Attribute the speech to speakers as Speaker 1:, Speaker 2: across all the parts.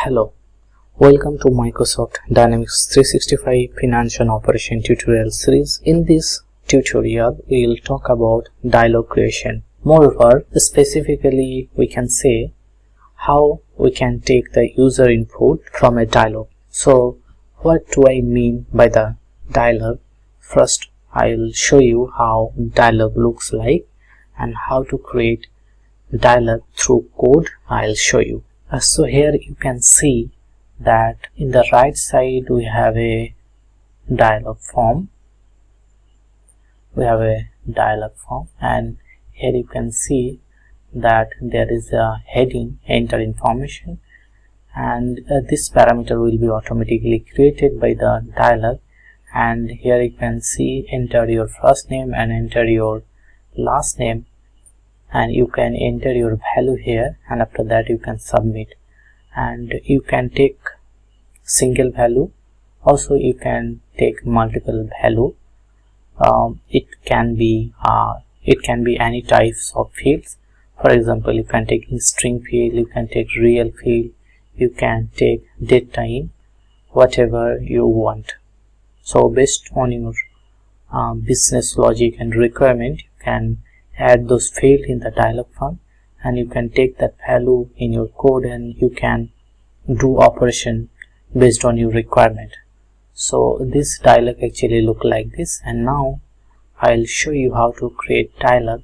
Speaker 1: Hello, welcome to Microsoft Dynamics 365 Finance and Operations tutorial series. In this tutorial, we will talk about dialog creation. Moreover, specifically we can say how we can take the user input from a dialog. So, what do I mean by the dialog? First, I will show you how dialog looks like and how to create dialog through code. I'll show you. So here you can see that in the right side we have a dialog form. And here you can see that there is a heading enter information, and this parameter will be automatically created by the dialog. And here you can see enter your first name and enter your last name, and you can enter your value here, and after that you can submit. And you can take single value, also you can take multiple value. It can be any types of fields. For example, you can take string field, you can take real field, you can take date time, whatever you want. So based on your business logic and requirement, you can add those fields in the dialog form, and you can take that value in your code and you can do operation based on your requirement. So this dialog actually look like this, and now I'll show you how to create dialog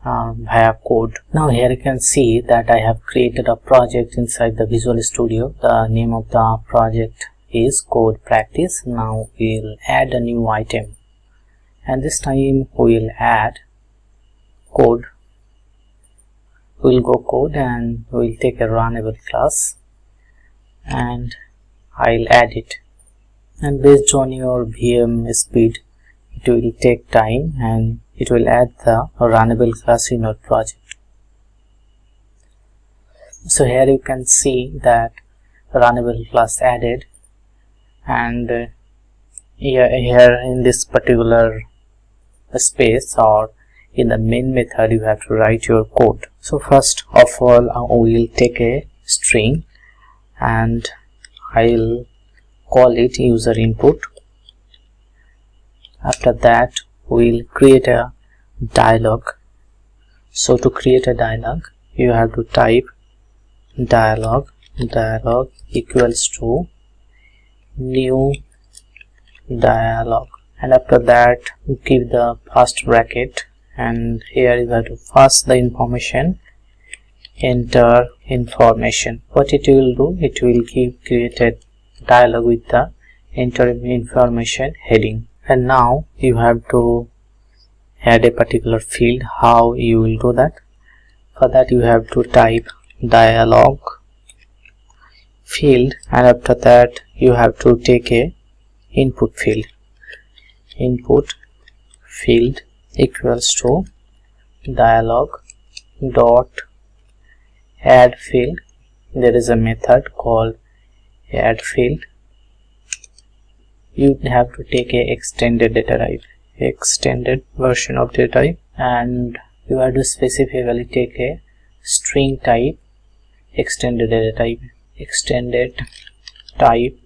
Speaker 1: via code. Now here you can see that I have created a project inside the Visual Studio. The name of the project is Code Practice. Now we'll add a new item, and this time we'll add code. We'll go code and we'll take a runnable class, and I'll add it. And based on your VM speed, it will take time and it will add the runnable class in your project. So here you can see that runnable class added, and here in this particular space or in the main method you have to write your code. So first of all, we will take a string and I'll call it user input. After that we'll create a dialog. So to create a dialog, you have to type dialog equals to new dialog, and after that give the first bracket, and here you have to pass the information, enter information. What it will do, it will create a dialog with the enter information heading. And now you have to add a particular field. How you will do that? For that you have to type dialog field, and after that you have to take a input field. Input field equals to dialog dot add field. There is a method called add field. You have to take a extended data type, extended version of data type, and you have to specifically take a string type, extended data type, extended type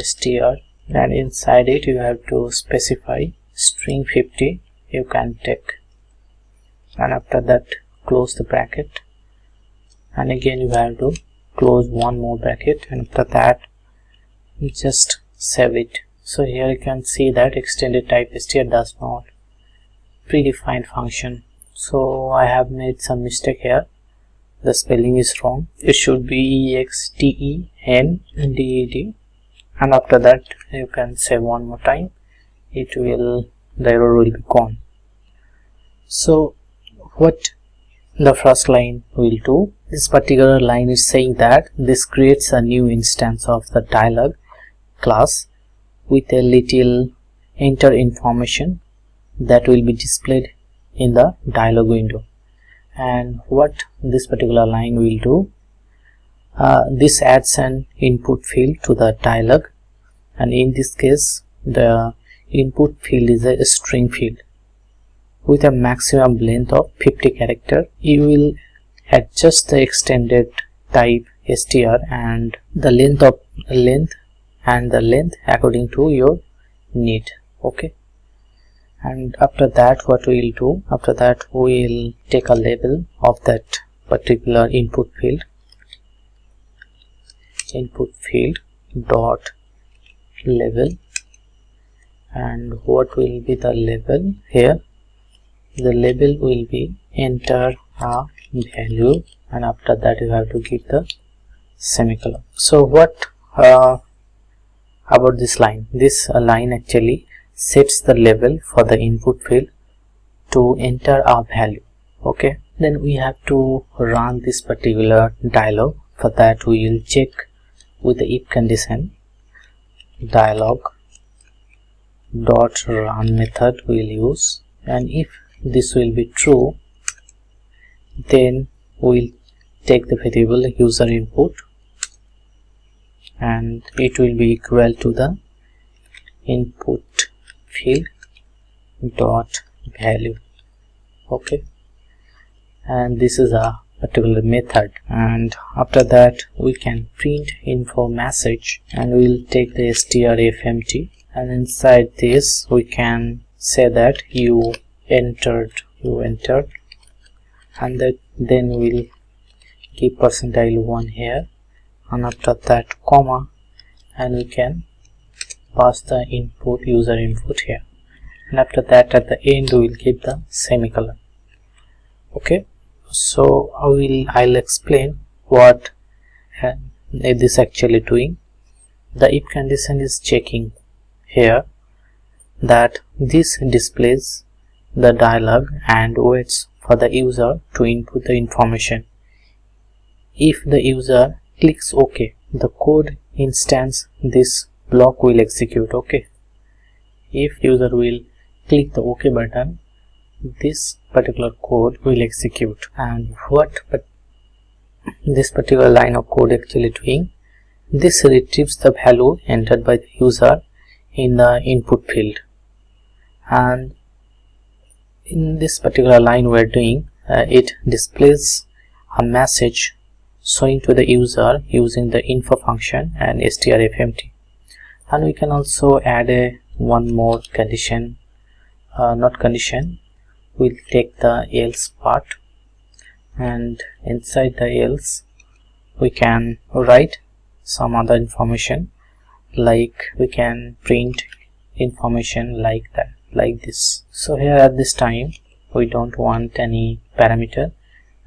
Speaker 1: str, and inside it you have to specify string 50 you can take, and after that close the bracket, and again you have to close one more bracket, and after that you just save it. So here you can see that extended type str does not predefined function. So I have made some mistake here, the spelling is wrong. It should be extended, and after that you can save one more time. The error will be gone. So what the first line will do, this particular line is saying that this creates a new instance of the dialog class with a little enter information that will be displayed in the dialog window. And what this particular line will do, this adds an input field to the dialog, and in this case the input field is a string field with a maximum length of 50 characters. You will adjust the extended type str and the length according to your need. Okay, and after that what we will do, after that we will take a label of that particular input field dot label. And what will be the label here? The label will be enter a value, and after that you have to give the semicolon. So what about this line? This line actually sets the label for the input field to enter a value. Okay, then we have to run this particular dialog. For that we will check with the if condition. Dialog dot run method we will use, and if this will be true, then we will take the variable user input and it will be equal to the input field dot value. Okay, and this is a particular method, and after that we can print info message, and we will take the strfmt, and inside this we can say that you entered, and then we'll give %1 here, and after that comma, and we can pass the input user input here, and after that at the end we will give the semicolon. Okay, so I'll explain what it is actually doing. The if condition is checking here that this displays the dialog and waits for the user to input the information. If the user clicks OK, the code instance this block will execute. Okay, if user will click the OK button, this particular code will execute. And what this particular line of code actually doing, this retrieves the value entered by the user in the input field, and in this particular line we are doing it displays a message showing to the user using the info function and strfmt. And we can also add one more condition, not condition, we'll take the else part, and inside the else we can write some other information, like we can print information like that, like this. So here at this time we don't want any parameter,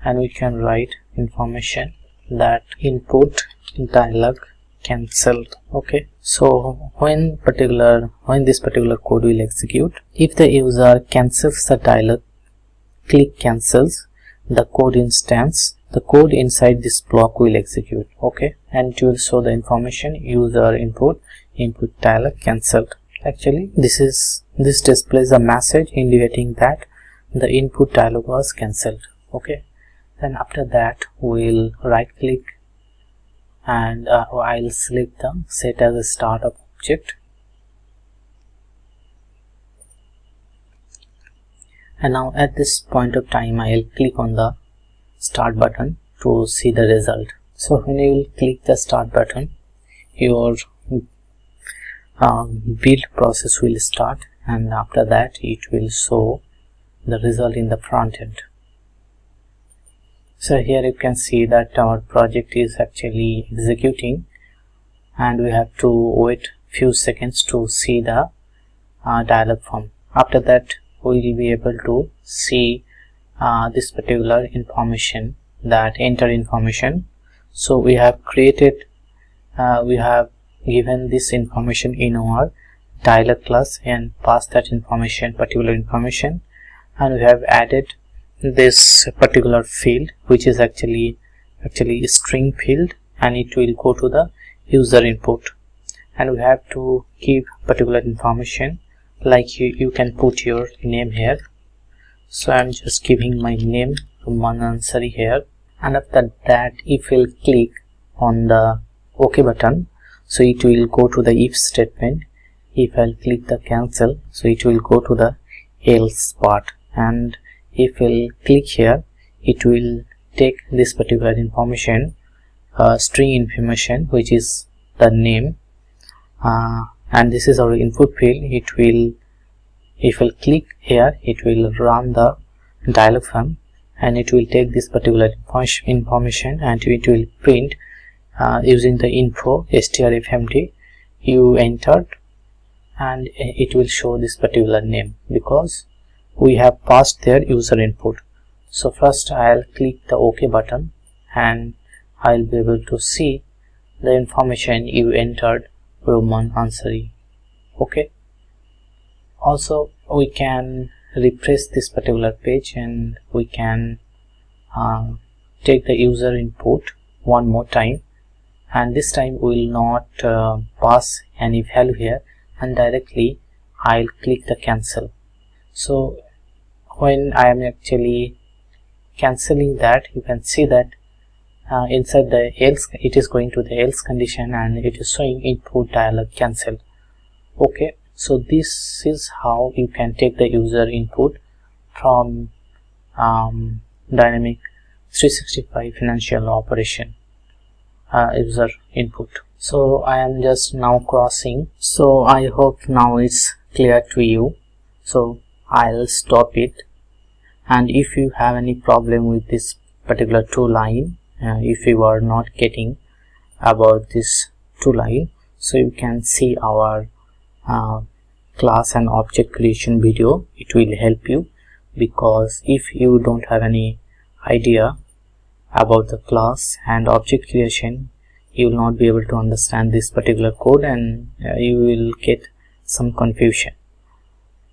Speaker 1: and we can write information that input dialog cancelled. Okay, so when this particular code will execute, if the user cancels the dialog, click cancels, the code instance, the code inside this block will execute. Okay, and it will show the information user input dialog cancelled. Actually this displays a message indicating that the input dialog was cancelled. Okay, then after that we'll right click and I'll select the set as a startup object, and now at this point of time I'll click on the start button to see the result. So when you will click the start button, your build process will start, and after that it will show the result in the front end. So here you can see that our project is actually executing, and we have to wait few seconds to see the dialog form. After that we will be able to see this particular information, that enter information. So we have created, we have given this information in our dialog class and passed that information, particular information, and we have added this particular field which is actually a string field, and it will go to the user input, and we have to give particular information, like you can put your name here. So I'm just giving my name Manansari here, and after that if we'll click on the OK button, so it will go to the if statement. If I'll click the cancel, so it will go to the else part, and if we'll click here, it will take this particular information string information, which is the name, and this is our input field. It will, if we'll click here, it will run the dialog form, and it will take this particular information and it will print using the info strfmd you entered, and it will show this particular name because we have passed their user input. So first I'll click the OK button and I'll be able to see the information you entered, Roman Ansari. Okay. Also we can refresh this particular page and we can take the user input one more time, and this time we will not pass any value here, and directly I'll click the cancel. So when I am actually cancelling that, you can see that inside the else, it is going to the else condition and it is showing input dialog cancelled. Okay, so this is how you can take the user input from Dynamic 365 Financial Operation user input. So I am just now crossing, so I hope now it's clear to you. So I'll stop it, and if you have any problem with this particular two line, if you are not getting about this two line, so you can see our class and object creation video. It will help you, because if you don't have any idea about the class and object creation, you will not be able to understand this particular code, and you will get some confusion.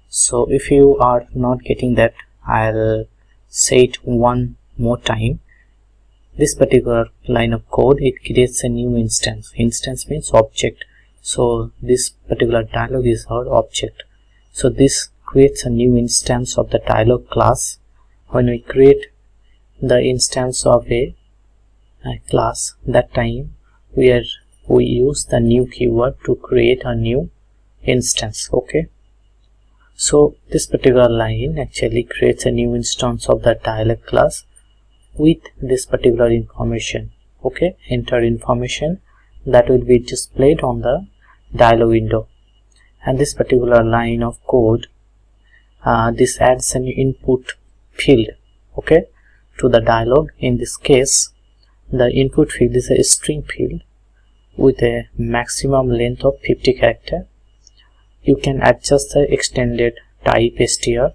Speaker 1: So if you are not getting that, I'll say it one more time. This particular line of code, it creates a new instance. Instance means object. So this particular dialog is our object. So this creates a new instance of the dialog class. When we create the instance of a class, that time we use the new keyword to create a new instance. Okay, so this particular line actually creates a new instance of the dialog class with this particular information. Okay, enter information that will be displayed on the dialog window, and this particular line of code, this adds an input field, okay, to the dialog. In this case, the input field is a string field with a maximum length of 50 characters. You can adjust the extended type str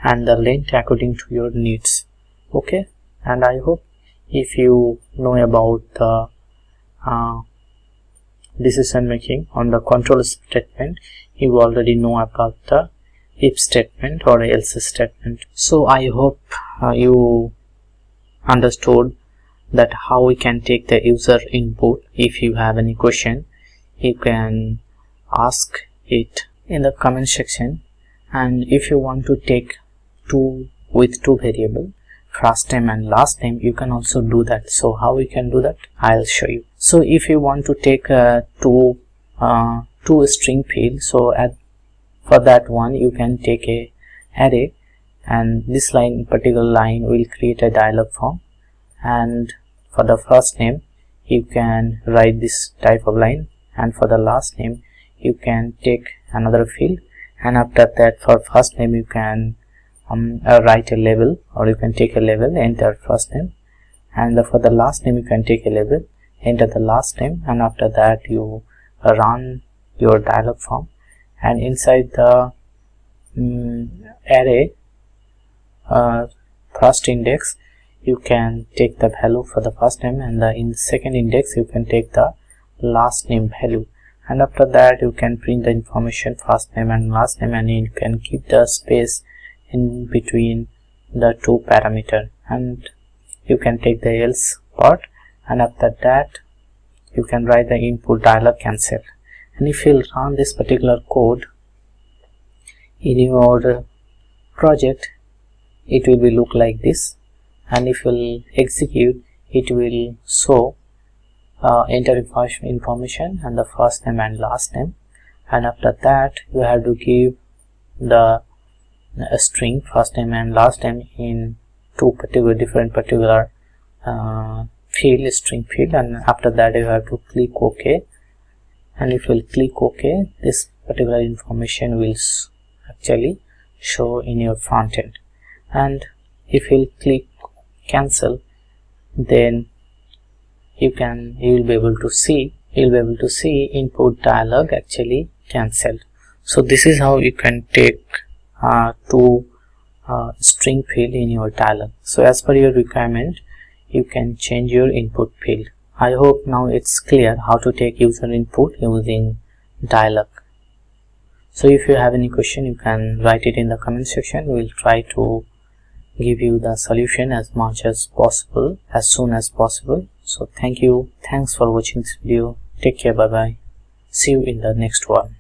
Speaker 1: and the length according to your needs. Okay, and I hope if you know about the decision making on the control statement, you already know about the if statement or else statement. So I hope you understood that how we can take the user input. If you have any question, you can ask it in the comment section, and if you want to take two variable, first name and last name, you can also do that. So how we can do that, I'll show you. So if you want to take two string field, so for that one you can take a array, and this particular line will create a dialog form, and for the first name you can write this type of line, and for the last name you can take another field, and after that for first name you can write a label, or you can take a label, enter first name, and for the last name you can take a label, enter the last name, and after that you run your dialog form, and inside the array first index you can take the value for the first name, and in the second index you can take the last name value, and after that you can print the information first name and last name, and you can keep the space in between the two parameter, and you can take the else part, and after that you can write the input dialog cancel. And if you run this particular code in your project, it will be look like this, and if you execute, it will show enter information and the first name and last name, and after that you have to give the string first name and last name in two different field, string field, and after that you have to click OK. And if you click OK, this particular information will actually show in your front end. And if you click cancel, then you will be able to see input dialog actually cancelled. So this is how you can take two string field in your dialog. So as per your requirement, you can change your input field. I hope now it's clear how to take user input using dialog. So if you have any question, you can write it in the comment section. We'll try to give you the solution as much as possible, as soon as possible. So thank you. Thanks for watching this video. Take care. Bye bye. See you in the next one.